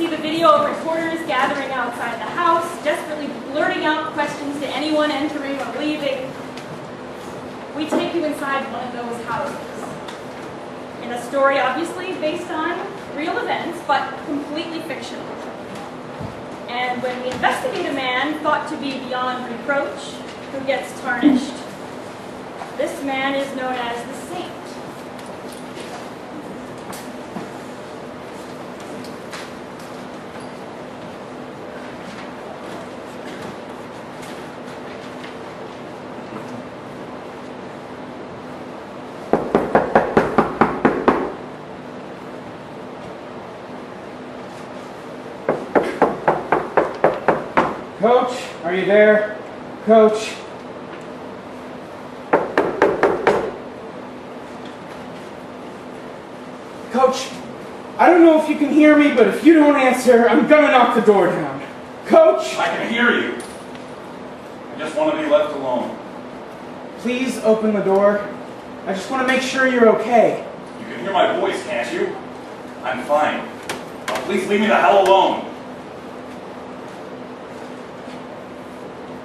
see the video of reporters gathering outside the house, desperately blurting out questions to anyone entering or leaving. We take you inside one of those houses. In a story obviously based on real events, but completely fictional. And when we investigate a man thought to be beyond reproach, who gets tarnished, this man is known as the Saint. Coach, are you there? Coach? Coach, I don't know if you can hear me, but if you don't answer, I'm gonna knock the door down. Coach? I can hear you. I just want to be left alone. Please open the door. I just want to make sure you're okay. You can hear my voice, can't you? I'm fine. Now please leave me the hell alone.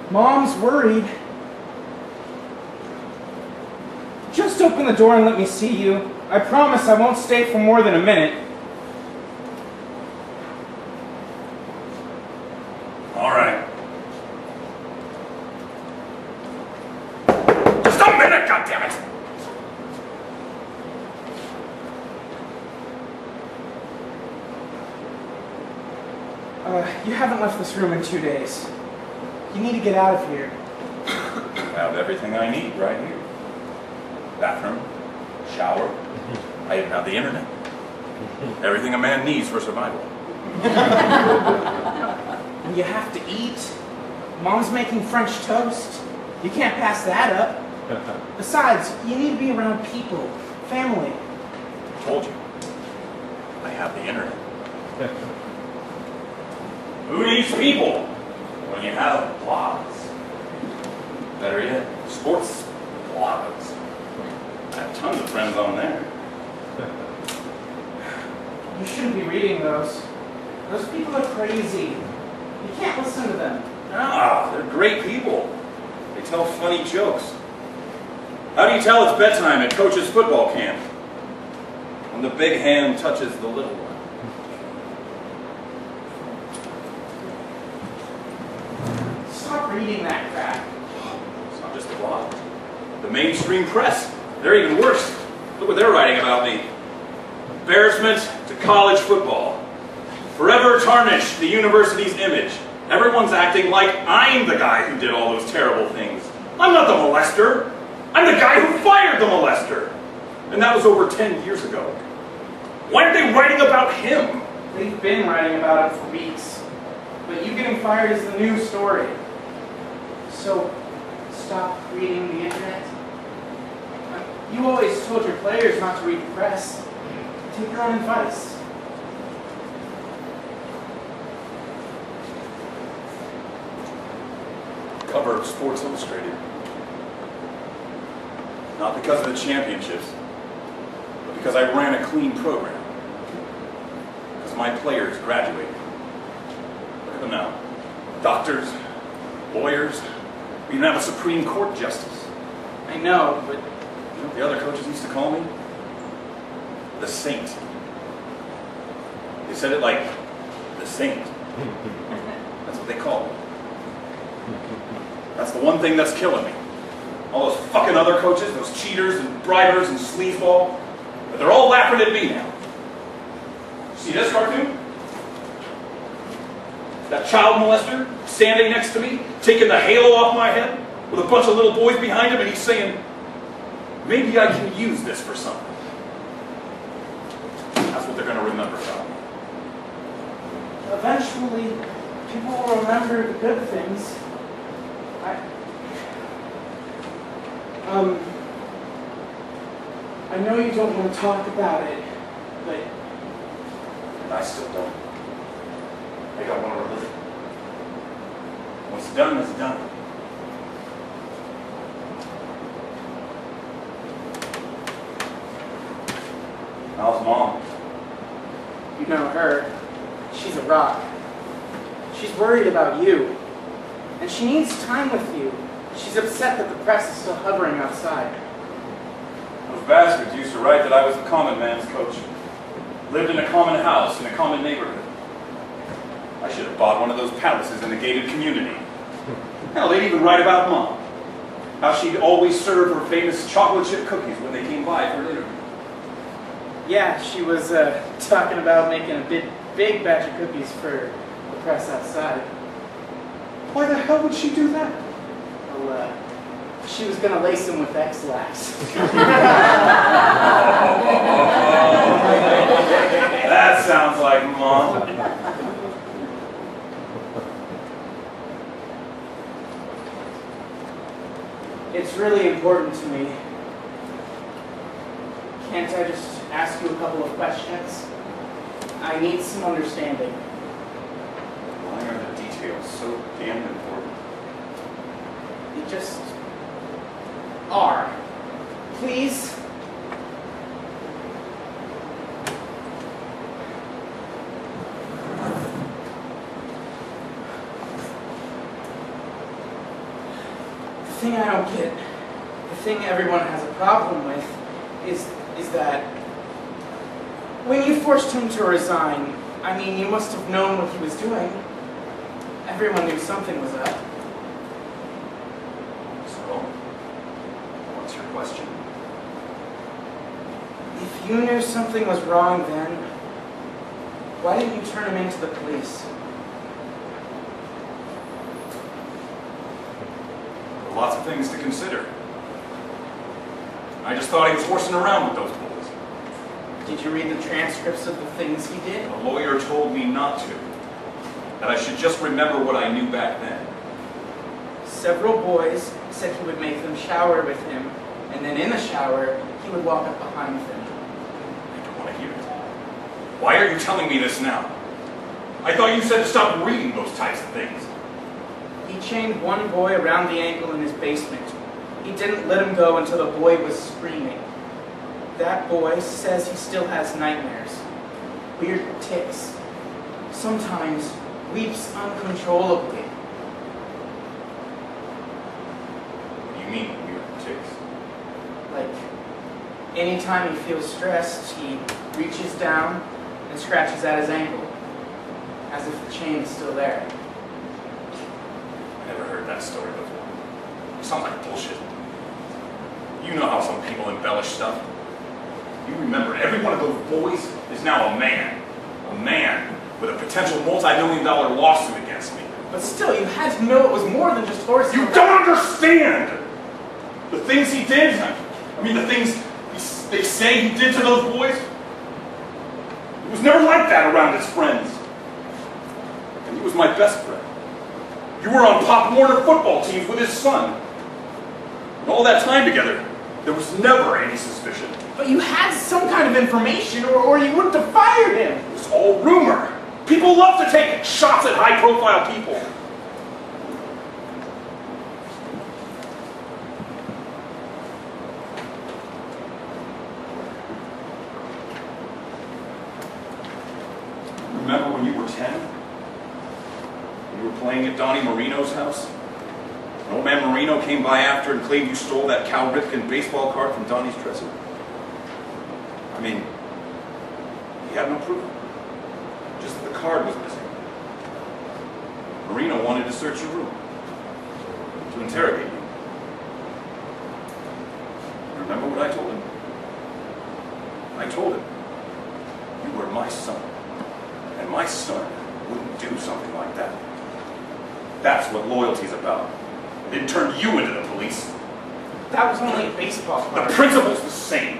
Mom's worried. Just open the door and let me see you. I promise I won't stay for more than a minute. All right. Just a minute, goddammit! You haven't left this room in 2 days. You need to get out of here. I have everything I need right here. Bathroom, shower. I even have the internet. Everything a man needs for survival. And you have to eat. Mom's making French toast. You can't pass that up. Besides, you need to be around people, family. I told you. I have the internet. Who needs people when you have blogs? Better yet, sports blogs. I have tons of friends on there. You shouldn't be reading those. Those people are crazy. You can't listen to them. Ah, they're great people. They tell funny jokes. How do you tell it's bedtime at Coach's football camp? When the big hand touches the little one. Stop reading that crap. It's not just the blog. The mainstream press. They're even worse. Look what they're writing about me. Embarrassment to college football. Forever tarnish the university's image. Everyone's acting like I'm the guy who did all those terrible things. I'm not the molester. I'm the guy who fired the molester. And that was over 10 years ago. Why aren't they writing about him? They've been writing about him for weeks. But you getting fired is the new story. So, stop reading the internet. You always told your players not to read the press. Take your own advice. Cover of Sports Illustrated. Not because of the championships, but because I ran a clean program. Because my players graduated. Look at them now. Doctors, lawyers, we even have a Supreme Court justice. I know, but You know what the other coaches used to call me? The Saint. They said it like, the Saint. That's what they called me. That's the one thing that's killing me. All those fucking other coaches, those cheaters and bribers and sleazeball, but they're all laughing at me now. See this cartoon? That child molester standing next to me, taking the halo off my head, with a bunch of little boys behind him, and he's saying, maybe I can use this for something. That's what they're going to remember about me. eventually people will remember the good things. I know you don't want to talk about it, but I still don't. I don't want to relive it. What's done is done. How's Mom? you know her. She's a rock. She's worried about you. And she needs time with you. She's upset that the press is still hovering outside. Those bastards used to write that I was a common man's coach. Lived in a common house in a common neighborhood. I should have bought one of those palaces in a gated community. Hell, they'd even write about Mom. How she'd always serve her famous chocolate chip cookies when they came by for an interview. Yeah, she was talking about making a big batch of cookies for the press outside. Why the hell would she do that? Well, she was going to lace them with X-Lax. That sounds like Mom. It's really important to me. Can't I just ask you a couple of questions? I need some understanding. Why are the details so damn important? You just are. Please? The thing I don't get, the thing everyone has a problem with, is that when you forced him to resign, I mean, you must have known what he was doing. Everyone knew something was up. So, what's your question? If you knew something was wrong then, why didn't you turn him into the police? Lots of things to consider. I just thought he was horsing around with those boys. Did you read the transcripts of the things he did? The lawyer told me not to. That I should just remember what I knew back then. Several boys said he would make them shower with him, and then in the shower, he would walk up behind them. I don't want to hear it. Why are you telling me this now? I thought you said to stop reading those types of things. He chained one boy around the ankle in his basement. He didn't let him go until the boy was screaming. That boy says he still has nightmares. Weird tics. Sometimes weeps uncontrollably. What do you mean, weird tics? Like, anytime he feels stressed, he reaches down and scratches at his ankle, as if the chain is still there. I never heard that story before. It sounds like bullshit. You know how some people embellish stuff. You remember, every one of those boys is now a man. A man with a potential multi-million-dollar lawsuit against me. But still, you had to know it was more than just horses. You don't understand! The things he did, I mean the things they say he did to those boys, it was never like that around his friends. And he was my best friend. You were on Pop Warner football teams with his son. And all that time together, there was never any suspicion. But you had some kind of information, or you wouldn't have fired him. It was all rumor. People love to take shots at high-profile people. Remember when you were 10? You were playing at Donnie Marino's house? And old man Marino came by after and claimed you stole that Cal Ripken baseball card from Donnie's dresser? I mean, he had no proof. Just that the card was missing. Marino wanted to search your room. To interrogate you. Remember what I told him? I told him, you were my son. And my son wouldn't do something like that. That's what loyalty's about. It didn't turn you into the police. That was only a baseball card. The principle's the same.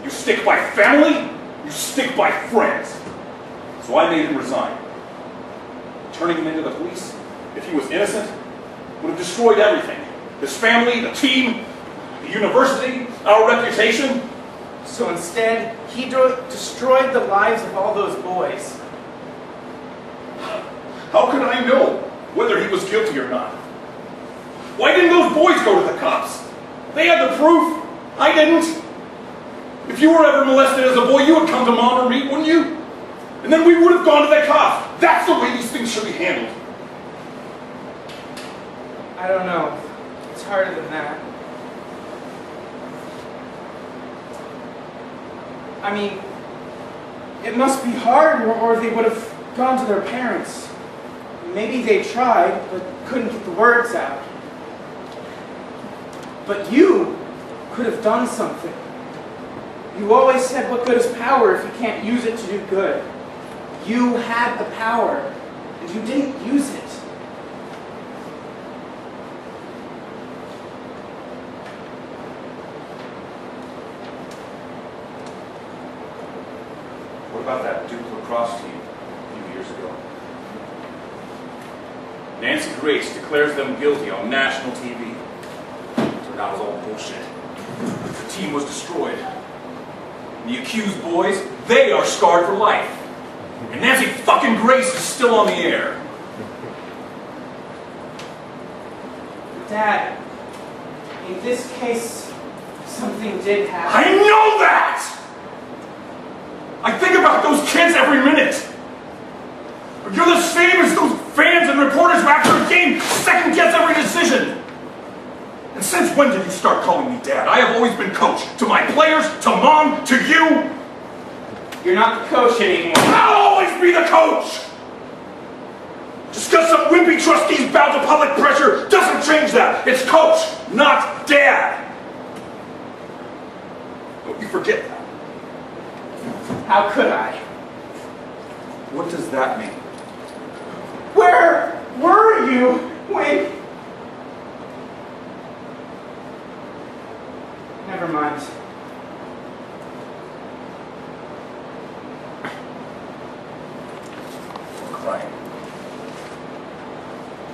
You stick by family, you stick by friends. So I made him resign. Turning him into the police, if he was innocent, would have destroyed everything. His family, the team, the university, our reputation. So instead, he destroyed the lives of all those boys. How could I know whether he was guilty or not? Why didn't those boys go to the cops? They had the proof. I didn't. If you were ever molested as a boy, you would come to Mom or me, wouldn't you? And then we would have gone to the cops. That's the way these things should be handled. I don't know. It's harder than that. I mean, it must be hard, or they would have gone to their parents. Maybe they tried, but couldn't get the words out. But you could have done something. You always said, what good is power if you can't use it to do good? You had the power, and you didn't use it. What about that Duke lacrosse team a few years ago? Nancy Grace declares them guilty on national TV. Turned out it was all bullshit. The team was destroyed. The accused boys, they are scarred for life. And Nancy fucking Grace is still on the air. Dad, in this case, something did happen. I know that! I think about those kids every minute. You're the same as those fans and reporters who after a game second guess every decision. And since when did you start calling me Dad? I have always been coach. To my players, to Mom, to you. You're not the coach anymore. I'll always be the coach! Just because some wimpy trustees bow to public pressure doesn't change that. It's coach, not Dad. Don't you forget that. How could I? What does that mean? Where were you when... Never mind. Don't cry.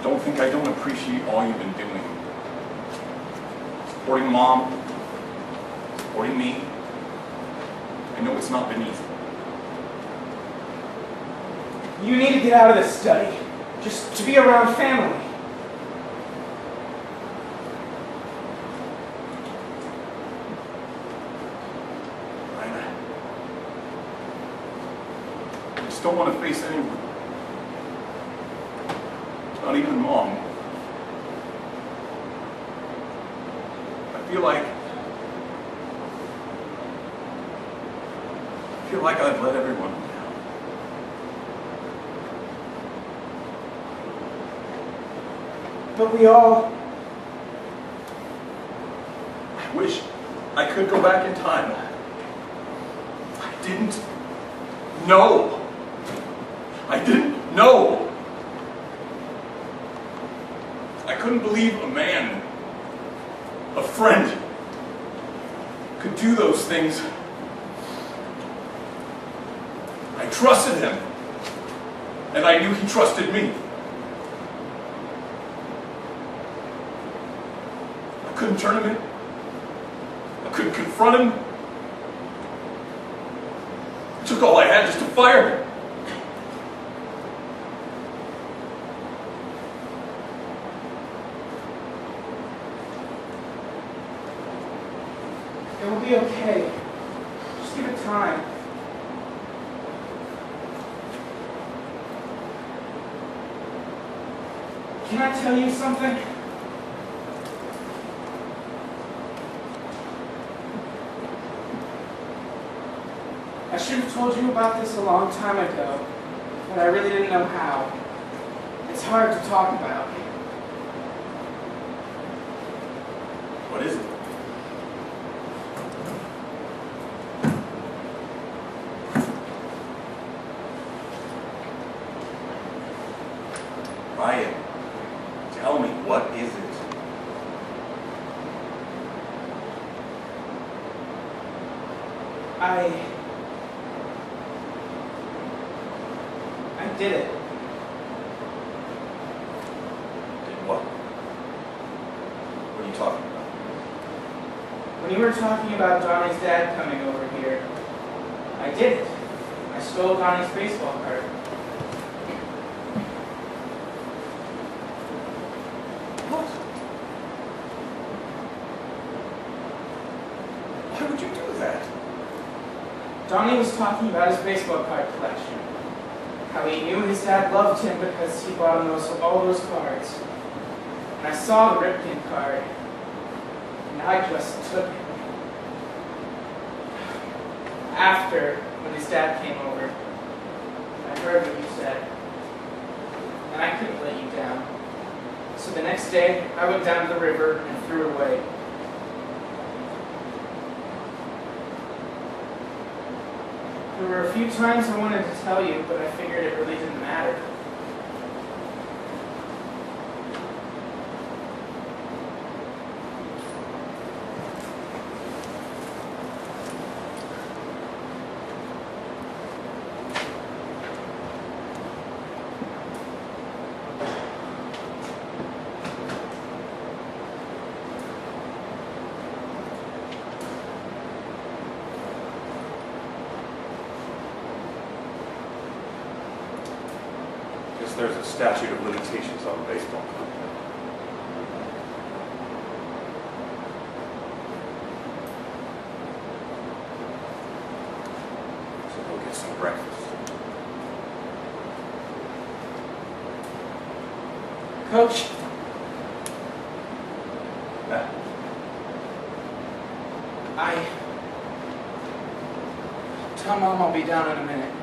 Don't think I don't appreciate all you've been doing. Supporting Mom, supporting me. I know it's not been easy. You need to get out of this study. Just to be around family. I just don't want to face anyone. Not even Mom. I feel like I've let everyone down. But we all... I wish I could go back in time. I didn't know. I didn't know. I couldn't believe a man, a friend, could do those things. I trusted him, and I knew he trusted me. I couldn't turn him in. I couldn't confront him. It took all I had just to fire him. It will be okay. Just give it time. Can I tell you something? I should have told you about this a long time ago, but I really didn't know how. It's hard to talk about. What is it? Ryan, tell me, what is it? I did it. Did what? What are you talking about? When you were talking about Donnie's dad coming over here, I did it. I stole Donnie's baseball card. What? Why would you do that? Donnie was talking about his baseball card collection. how he knew his dad loved him because he bought him all those cards. And I saw the Ripken card, and I just took it. After, when his dad came over, I heard what you said, and I couldn't let you down. So the next day, I went down to the river and threw it away. There were a few times I wanted to tell you, but I figured it really didn't matter. Guess there's a statute of limitations on baseball contract. So go get some breakfast. Coach, tell Mom I'll be down in a minute.